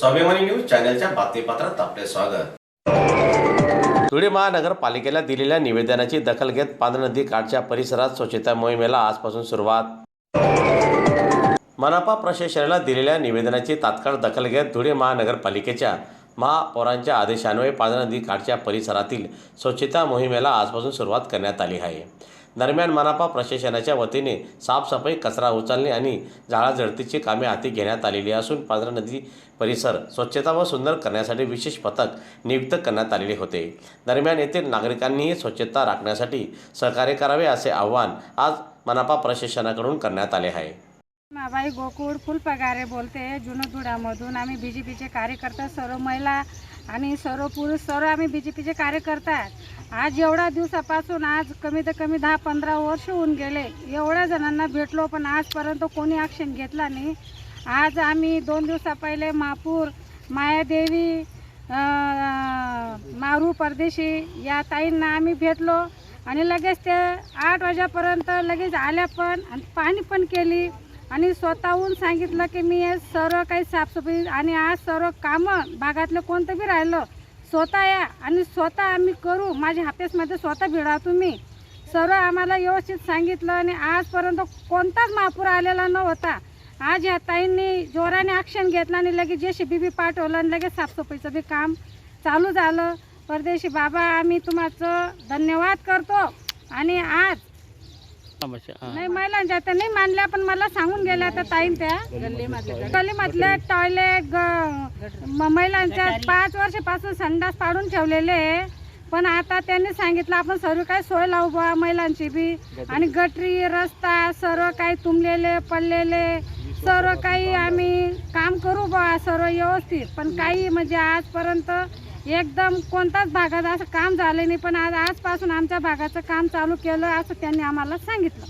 स्वाभिमानी न्यूज चॅनलच्या बातमीपत्रात आपले स्वागत। धुळे महानगरपालिकेला दिलेल्या निवेदनाची दखल घेत पांढरा नदी काठच्या परिसरात स्वच्छता मोहिमेला आजपासून सुरुवात। मनपा प्रशासनाला दिलेल्या निवेदनाची तात्काळ दखल घेत धुळे महानगरपालिकेच्या महापौरांच्या आदेशान्वये पांढरा नदी काठच्या परिसरातील स्वच्छता मोहिमेला आजपासून सुरुवात करण्यात आली आहे। दरम्यान मनपा प्रशासनाच्या वतीने साफसफाई, कचरा उचलणे आणि झाडाझडतीची कामे हाती घेण्यात आलेली असून पांढरा नदी परिसर स्वच्छता व सुंदर करण्यासाठी विशेष पथक नियुक्त करण्यात आलेले होते। दरम्यान येथील नागरिकांनीही स्वच्छता राखण्यासाठी सहकार्य करावे असे आवाहन आज मनपा प्रशासनाकडून करण्यात आले आहे। माबाई गोकुळ फुलपगारे बोलते। जुनधुळ्यामधून आम्ही बीजेपीचे कार्यकर्ता, सर्व महिला आणि सर्व पुरुष सर्व आम्ही बीजेपीचे कार्यकर्ता आहेत। आज एवढ्या दिवसापासून आज कमीत कमी 10-15 वर्ष होऊन गेले, एवढ्या जणांना भेटलो पण आजपर्यंत कोणी ॲक्शन घेतला नाही। आज आम्ही 2 दिवसा पहिले महापौर मायादेवी मारू परदेशी या ताईंना आम्ही भेटलो आणि लगेच ते 8 वाजेपर्यंत लगेच आल्या पण आणि पाणी पण केली आणि स्वतःहून सांगितलं की मी हे सर्व काही साफसफाई आणि आज सर्व कामं भागातलं कोणतं बी राहिलं स्वतः या आणि स्वतः आम्ही करू, माझ्या ऑफिसमध्ये स्वतः भिडा तुम्ही, सर्व आम्हाला व्यवस्थित सांगितलं आणि आजपर्यंत कोणताच महापौर आलेला नव्हता। आज या ताईंनी जोराने ॲक्शन घेतलं आणि लगेच JCB पाठवलं आणि लगेच साफसफाईचं बी काम चालू झालं। परदेशी बाबा आम्ही तुम्हाला धन्यवाद करतो। आणि आज नाही महिलांच्या तर नाही मानल्या पण मला सांगून गेल्या तर ताईन त्या गल्लीमधले टॉयलेट महिलांच्या 5 वर्षापासून संडास पाडून ठेवलेले, पण आता त्यांनी सांगितलं आपण सर्व काही सोय लावू बा महिलांची बी आणि गटरी रस्ता सर्व काही तुंबलेले पडलेले सर्व काही आम्ही काम करू बा सर्व व्यवस्थित। पण काही म्हणजे आजपर्यंत एकदम कोणताच भागात असं काम झालं नाही, पण आजपासून आमच्या भागाचं काम चालू केलं असं त्यांनी आम्हाला सांगितलं।